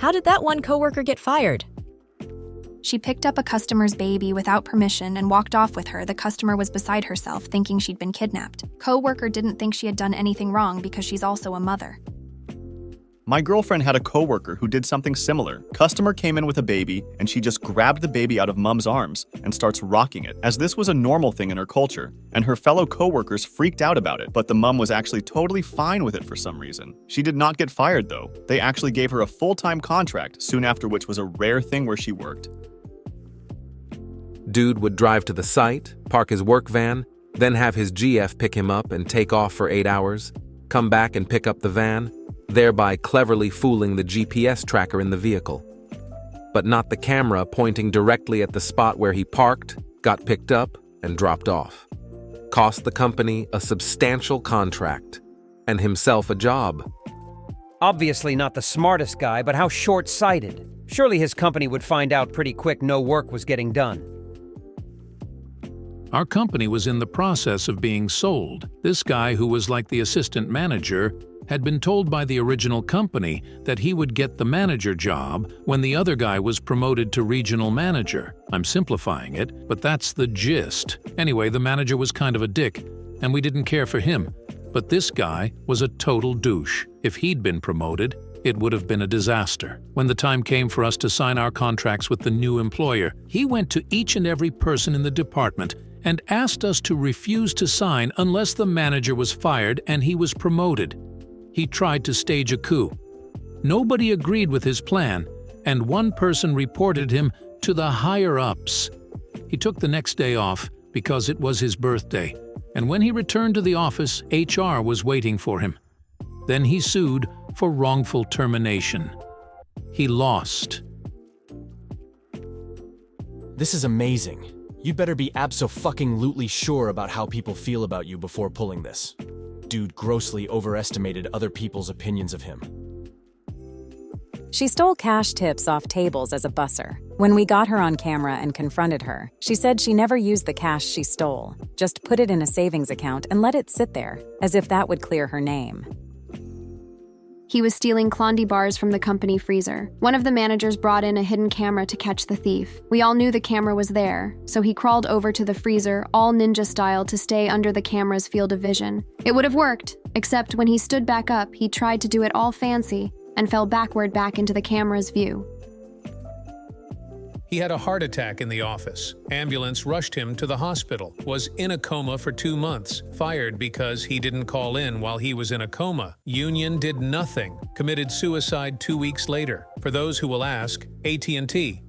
How did that one coworker get fired? She picked up a customer's baby without permission and walked off with her. The customer was beside herself, thinking she'd been kidnapped. Coworker didn't think she had done anything wrong because she's also a mother. My girlfriend had a coworker who did something similar. Customer came in with a baby, and she just grabbed the baby out of mom's arms and starts rocking it, as this was a normal thing in her culture, and her fellow coworkers freaked out about it, but the mom was actually totally fine with it for some reason. She did not get fired though. They actually gave her a full-time contract, soon after, which was a rare thing where she worked. Dude would drive to the site, park his work van, then have his GF pick him up and take off for 8 hours, come back and pick up the van, thereby cleverly fooling the GPS tracker in the vehicle. But not the camera pointing directly at the spot where he parked, got picked up, and dropped off. Cost the company a substantial contract, and himself a job. Obviously not the smartest guy, but how short-sighted. Surely his company would find out pretty quick no work was getting done. Our company was in the process of being sold. This guy, who was like the assistant manager, had been told by the original company that he would get the manager job when the other guy was promoted to regional manager. I'm simplifying it, but that's the gist. Anyway, the manager was kind of a dick, and we didn't care for him. But this guy was a total douche. If he'd been promoted, it would have been a disaster. When the time came for us to sign our contracts with the new employer, he went to each and every person in the department and asked us to refuse to sign unless the manager was fired and he was promoted. He tried to stage a coup. Nobody agreed with his plan, and one person reported him to the higher-ups. He took the next day off because it was his birthday, and when he returned to the office, HR was waiting for him. Then he sued for wrongful termination. He lost. This is amazing. You'd better be abso-fucking-lutely sure about how people feel about you before pulling this. Dude grossly overestimated other people's opinions of him. She stole cash tips off tables as a busser. When we got her on camera and confronted her, she said she never used the cash she stole, just put it in a savings account and let it sit there, as if that would clear her name. He was stealing Clondy bars from the company freezer. One of the managers brought in a hidden camera to catch the thief. We all knew the camera was there, so he crawled over to the freezer, all ninja style, to stay under the camera's field of vision. It would have worked, except when he stood back up, he tried to do it all fancy and fell backward back into the camera's view. He had a heart attack in the office. Ambulance rushed him to the hospital. Was in a coma for 2 months. Fired because he didn't call in while he was in a coma. Union did nothing. Committed suicide 2 weeks later. For those who will ask, AT&T.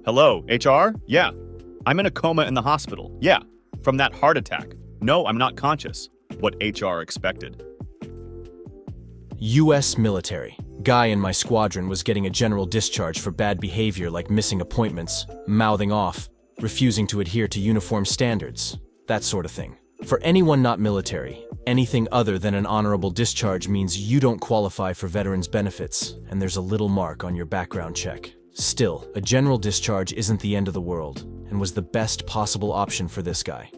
Hello, HR? Yeah. I'm in a coma in the hospital. Yeah. From that heart attack. No, I'm not conscious. What HR expected. U.S. military. Guy in my squadron was getting a general discharge for bad behavior like missing appointments, mouthing off, refusing to adhere to uniform standards, that sort of thing. For anyone not military, anything other than an honorable discharge means you don't qualify for veterans benefits, and there's a little mark on your background check. Still, a general discharge isn't the end of the world, and was the best possible option for this guy.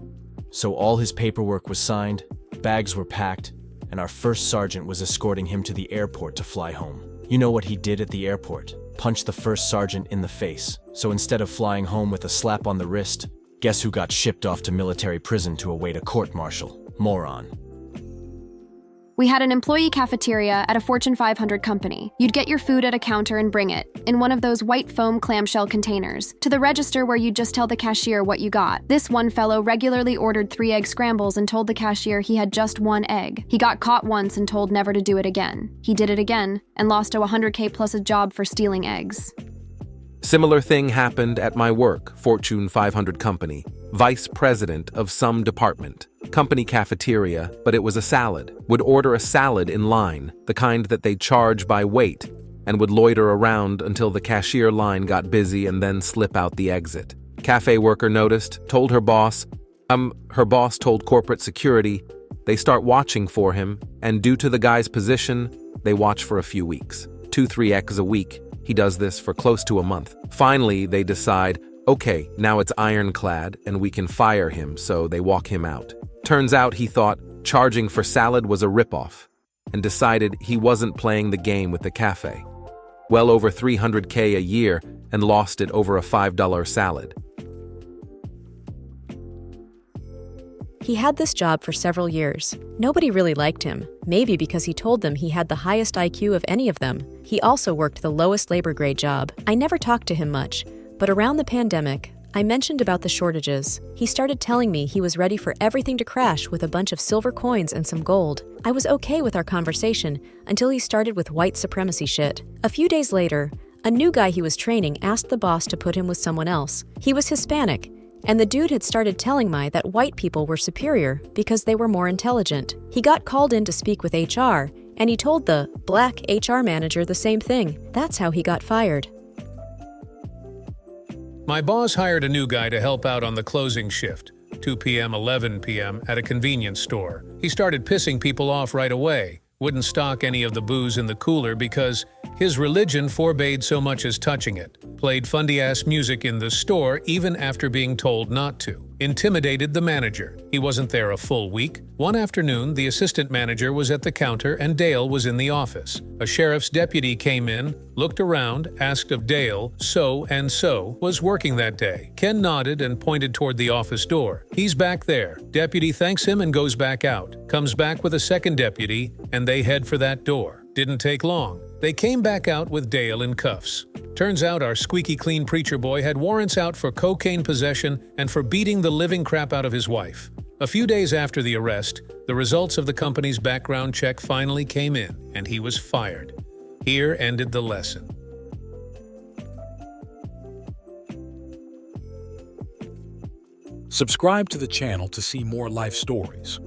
So all his paperwork was signed, bags were packed, and our first sergeant was escorting him to the airport to fly home. You know what he did at the airport? Punched the first sergeant in the face. So instead of flying home with a slap on the wrist, guess who got shipped off to military prison to await a court-martial? Moron. We had an employee cafeteria at a Fortune 500 company. You'd get your food at a counter and bring it, in one of those white foam clamshell containers, to the register where you'd just tell the cashier what you got. This one fellow regularly ordered 3 egg scrambles and told the cashier he had just 1 egg. He got caught once and told never to do it again. He did it again and lost a $100K plus a job for stealing eggs. Similar thing happened at my work, Fortune 500 company. Vice president of some department. Company cafeteria, but it was a salad. Would order a salad in line, the kind that they charge by weight, and would loiter around until the cashier line got busy and then slip out the exit. Cafe worker noticed, told her boss told corporate security. They start watching for him, and due to the guy's position, they watch for a few weeks. 2-3 eggs a week. He does this for close to a month. Finally, they decide, okay, now it's ironclad and we can fire him, so they walk him out. Turns out he thought charging for salad was a ripoff and decided he wasn't playing the game with the cafe. well over $300K a year, and lost it over a $5 salad. He had this job for several years. Nobody really liked him, maybe because he told them he had the highest IQ of any of them. He also worked the lowest labor grade job. I never talked to him much, but around the pandemic, I mentioned about the shortages. He started telling me he was ready for everything to crash with a bunch of silver coins and some gold. I was okay with our conversation until he started with white supremacy shit. A few days later, a new guy he was training asked the boss to put him with someone else. He was Hispanic, and the dude had started telling me that white people were superior because they were more intelligent. He got called in to speak with HR, and he told the black HR manager the same thing. That's how he got fired. My boss hired a new guy to help out on the closing shift, 2 p.m., 11 p.m. at a convenience store. He started pissing people off right away, wouldn't stock any of the booze in the cooler because his religion forbade so much as touching it, played fundy-ass music in the store even after being told not to, intimidated the manager. He wasn't there a full week. One afternoon, the assistant manager was at the counter and Dale was in the office. A sheriff's deputy came in, looked around, asked if Dale, so-and-so, was working that day. Ken nodded and pointed toward the office door. He's back there. Deputy thanks him and goes back out. Comes back with a second deputy, and they head for that door. Didn't take long. They came back out with Dale in cuffs. Turns out our squeaky clean preacher boy had warrants out for cocaine possession and for beating the living crap out of his wife. A few days after the arrest, the results of the company's background check finally came in, and he was fired. Here ended the lesson. Subscribe to the channel to see more life stories.